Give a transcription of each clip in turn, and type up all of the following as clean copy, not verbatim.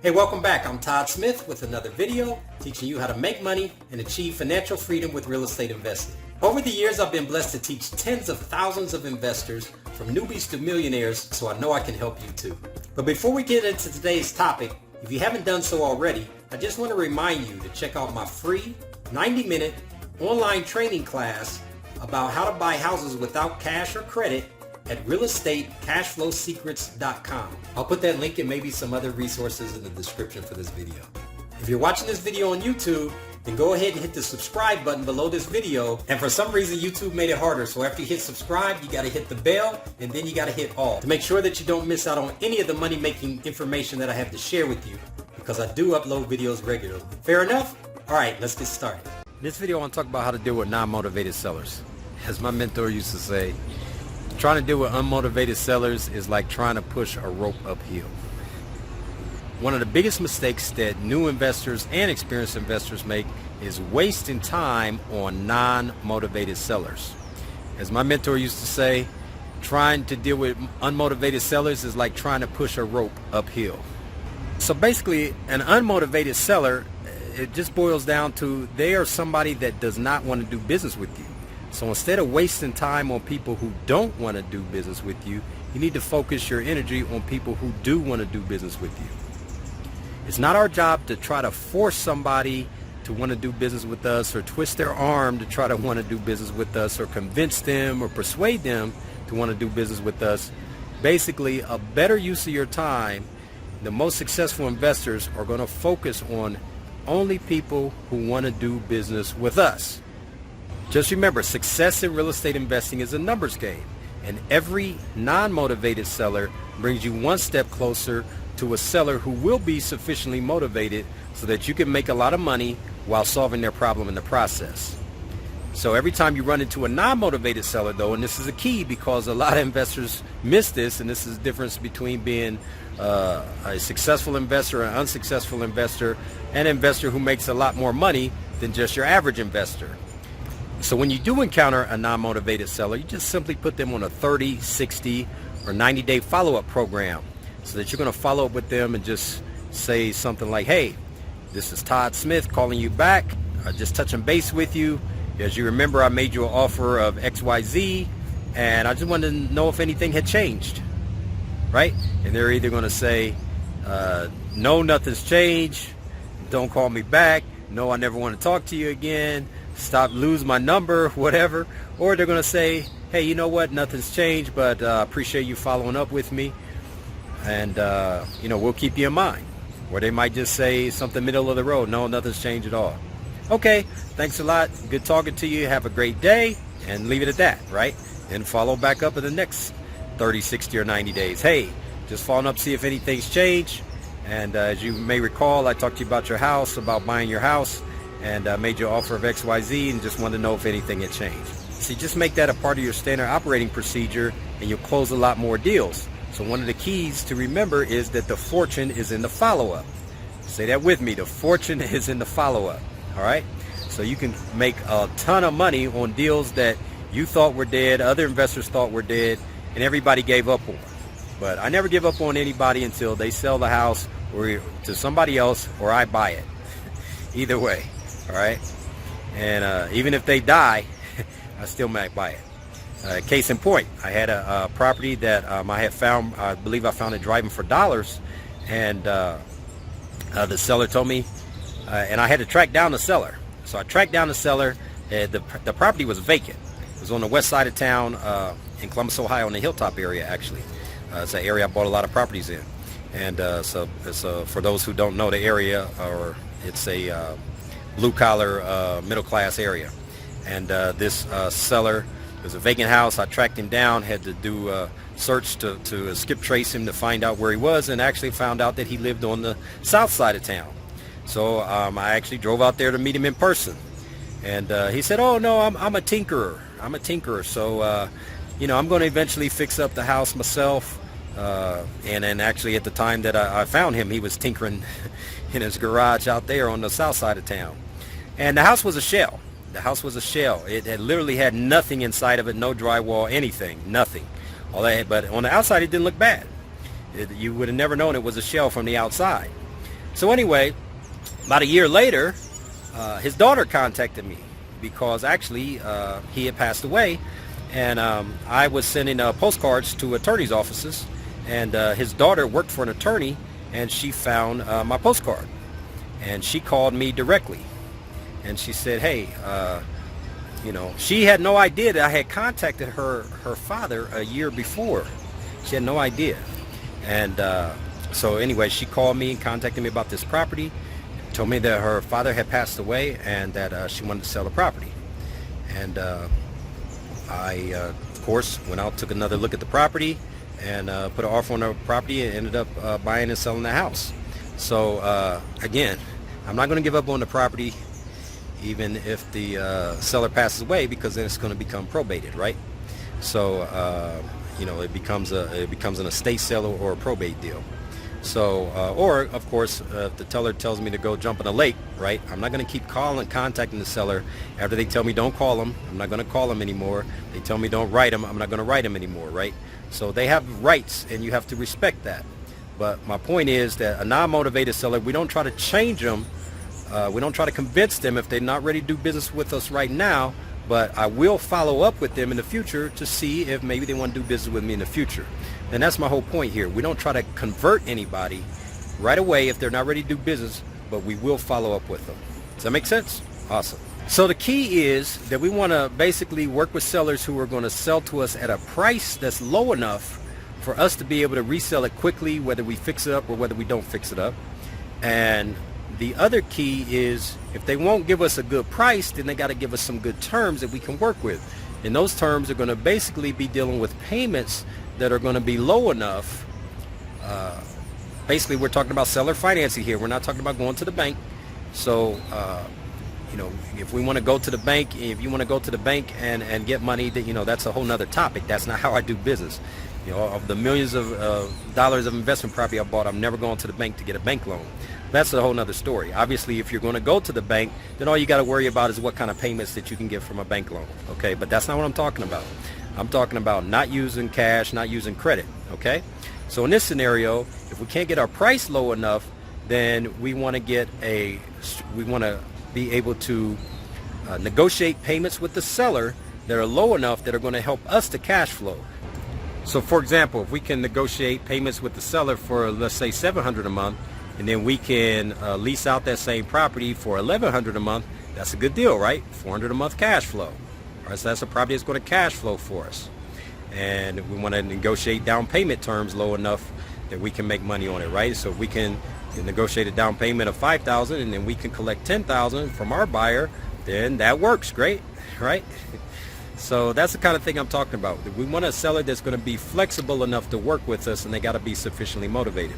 Hey, welcome back. I'm Todd Smith with another video teaching you how to make money and achieve financial freedom with real estate investing. Over the years, I've been blessed to teach tens of thousands of investors from newbies to millionaires, so I know I can help you too. But before we get into today's topic, if you haven't done so already, I just want to remind you to check out my free 90-minute online training class about how to buy houses without cash or credit at @realestateCashflowSecrets.com. I'll put that link and maybe some other resources in the description for this video. If you're watching this video on YouTube, then go ahead and hit the subscribe button below this video. And for some reason, YouTube made it harder. So after you hit subscribe, you got to hit the bell and then you got to hit all to make sure that you don't miss out on any of the money-making information that I have to share with you, because I do upload videos regularly. Fair enough? All right, let's get started. In this video, I want to talk about how to deal with non-motivated sellers. As my mentor used to say, trying to deal with unmotivated sellers is like trying to push a rope uphill. One of the biggest mistakes that new investors and experienced investors make is wasting time on non-motivated sellers. As my mentor used to say, trying to deal with unmotivated sellers is like trying to push a rope uphill. So basically, an unmotivated seller, it just boils down to they are somebody that does not want to do business with you. So instead of wasting time on people who don't want to do business with you, you need to focus your energy on people who do want to do business with you. It's not our job to try to force somebody to want to do business with us, or twist their arm to try to want to do business with us, or convince them or persuade them to want to do business with us. Basically, a better use of your time, the most successful investors are going to focus on only people who want to do business with us. Just remember, success in real estate investing is a numbers game, and every non-motivated seller brings you one step closer to a seller who will be sufficiently motivated so that you can make a lot of money while solving their problem in the process. So every time you run into a non-motivated seller, though, and this is a key because a lot of investors miss this, and this is the difference between being a successful investor, an unsuccessful investor, an investor who makes a lot more money than just your average investor. So when you do encounter a non-motivated seller, you just simply put them on a 30, 60, or 90-day follow-up program, so that you're going to follow up with them and just say something like, hey, this is Todd Smith calling you back, just touching base with you. As you remember, I made you an offer of XYZ, and I just wanted to know if anything had changed, right? And they're either going to say, no, nothing's changed, don't call me back, no, I never want to talk to you again, stop, lose my number, whatever. Or they're going to say, hey, you know what, nothing's changed, but appreciate you following up with me, and we'll keep you in mind. Or they might just say something middle of the road, no, nothing's changed at all. Okay, thanks a lot, good talking to you, have a great day, and leave it at that, right? And follow back up in the next 30, 60, or 90 days. Hey, just following up to see if anything's changed. And as you may recall, I talked to you about your house, about buying your house, and made you an offer of XYZ, and just wanted to know if anything had changed. See, just make that a part of your standard operating procedure, and you'll close a lot more deals. So one of the keys to remember is that the fortune is in the follow-up. Say that with me, the fortune is in the follow-up, all right? So you can make a ton of money on deals that you thought were dead, other investors thought were dead, and everybody gave up on. But I never give up on anybody until they sell the house or to somebody else, or I buy it. Either way, all right? And even if they die, I still might buy it. Case in point, I had a property that I had found, I believe I found it driving for dollars, and the seller told me, and I had to track down the seller. So I tracked down the seller. The property was vacant. It was on the west side of town in Columbus, Ohio, in the Hilltop area, actually. It's an area I bought a lot of properties in. And so for those who don't know the area, or it's a blue-collar, middle-class area. And this seller, it was a vacant house. I tracked him down, had to do a search to skip trace him to find out where he was, and actually found out that he lived on the south side of town. So I actually drove out there to meet him in person. And he said, oh, no, I'm a tinkerer. I'm a tinkerer. So, I'm going to eventually fix up the house myself. And then actually at the time that I found him, he was tinkering in his garage out there on the south side of town. And the house was a shell. The house was a shell. It had literally had nothing inside of it, no drywall, anything, nothing. All that, but on the outside it didn't look bad. You would have never known it was a shell from the outside. So anyway, about a year later, his daughter contacted me because actually he had passed away, and I was sending postcards to attorneys' offices, and his daughter worked for an attorney, and she found my postcard, and she called me directly, and she said, hey, you know, she had no idea that I had contacted her father a year before. She had no idea. And so anyway, she called me and contacted me about this property, told me that her father had passed away and that she wanted to sell the property. And I, of course, went out, took another look at the property, and put an offer on the property and ended up buying and selling the house. So again, I'm not going to give up on the property even if the seller passes away, because then it's going to become probated, right? So you know, it becomes an estate sale or a probate deal. So or of course, if the teller tells me to go jump in a lake, right, I'm not going to keep contacting the seller after they tell me don't call them. I'm not going to call them anymore. They tell me don't write them. I'm not going to write them anymore, right? So they have rights, and you have to respect that. But my point is that a non-motivated seller, we don't try to change them. We don't try to convince them if they're not ready to do business with us right now, but I will follow up with them in the future to see if maybe they want to do business with me in the future. And that's my whole point here. We don't try to convert anybody right away if they're not ready to do business, but we will follow up with them. Does that make sense? Awesome. So the key is that we want to basically work with sellers who are going to sell to us at a price that's low enough for us to be able to resell it quickly, whether we fix it up or whether we don't fix it up. And the other key is if they won't give us a good price, then they got to give us some good terms that we can work with. And those terms are going to basically be dealing with payments that are going to be low enough. Basically, we're talking about seller financing here. We're not talking about going to the bank. So, you know, if we want to go to the bank, if you want to go to the bank and get money, that, you know, that's a whole nother topic. That's not how I do business. You know, of the millions of dollars of investment property I bought, I'm never going to the bank to get a bank loan. That's a whole nother story. Obviously, if you're going to go to the bank, then all you got to worry about is what kind of payments that you can get from a bank loan. Okay, but that's not what I'm talking about. I'm talking about not using cash, not using credit. Okay, so in this scenario, if we can't get our price low enough, then we want to be able to negotiate payments with the seller that are low enough that are going to help us to cash flow. So for example, if we can negotiate payments with the seller for, let's say, $700 a month, and then we can lease out that same property for $1,100 a month, that's a good deal, right? $400 a month cash flow. All right, so that's a property that's going to cash flow for us. And we want to negotiate down payment terms low enough that we can make money on it, right? So if we can negotiate a down payment of $5,000 and then we can collect $10,000 from our buyer, then that works great, right? So that's the kind of thing I'm talking about. We want a seller that's going to be flexible enough to work with us, and they got to be sufficiently motivated.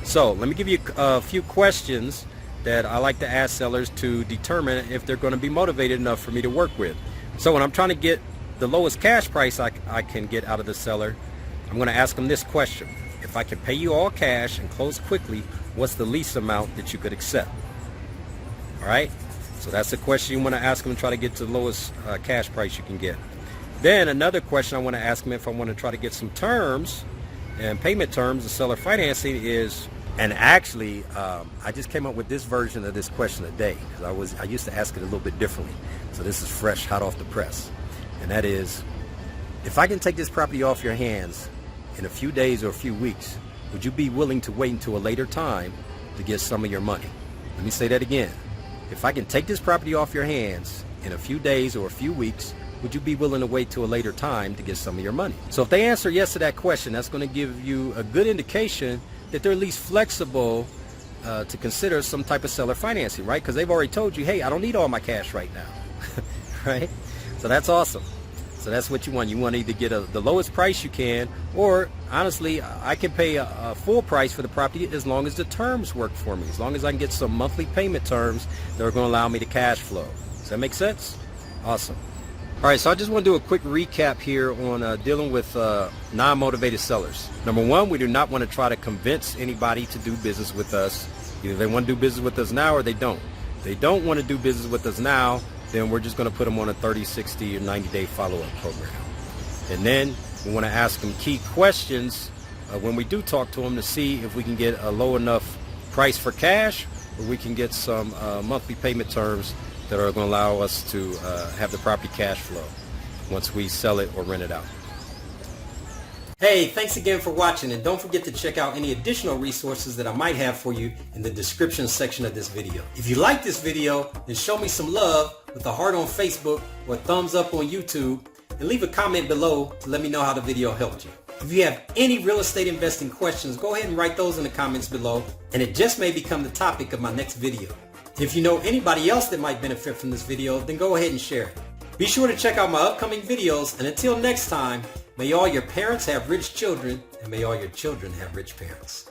So let me give you a few questions that I like to ask sellers to determine if they're going to be motivated enough for me to work with. So when I'm trying to get the lowest cash price I can get out of the seller, I'm going to ask them this question. If I can pay you all cash and close quickly, what's the least amount that you could accept? All right? So that's the question you want to ask them and try to get to the lowest cash price you can get. Then another question I want to ask them if I want to try to get some terms and payment terms of seller financing is, and actually I just came up with this version of this question today because I used to ask it a little bit differently. So this is fresh, hot off the press. And that is, if I can take this property off your hands in a few days or a few weeks, would you be willing to wait until a later time to get some of your money? Let me say that again. If I can take this property off your hands in a few days or a few weeks, would you be willing to wait till a later time to get some of your money? So if they answer yes to that question, that's going to give you a good indication that they're at least flexible to consider some type of seller financing, right? Because they've already told you, hey, I don't need all my cash right now, right? So that's awesome. So that's what you want. You want to either get the lowest price you can, or honestly, I can pay a full price for the property as long as the terms work for me, as long as I can get some monthly payment terms that are going to allow me to cash flow. Does that make sense? Awesome. All right, so I just want to do a quick recap here on dealing with non-motivated sellers. Number one, we do not want to try to convince anybody to do business with us. Either they want to do business with us now or they don't. If they don't want to do business with us now, then we're just going to put them on a 30, 60, or 90-day follow-up program. And then we want to ask them key questions when we do talk to them to see if we can get a low enough price for cash, or we can get some monthly payment terms that are going to allow us to have the property cash flow once we sell it or rent it out. Hey, thanks again for watching, and don't forget to check out any additional resources that I might have for you in the description section of this video. If you like this video, then show me some love with a heart on Facebook or a thumbs up on YouTube, and leave a comment below to let me know how the video helped you. If you have any real estate investing questions, go ahead and write those in the comments below, and it just may become the topic of my next video. If you know anybody else that might benefit from this video, then go ahead and share it. Be sure to check out my upcoming videos, and until next time, may all your parents have rich children, and may all your children have rich parents.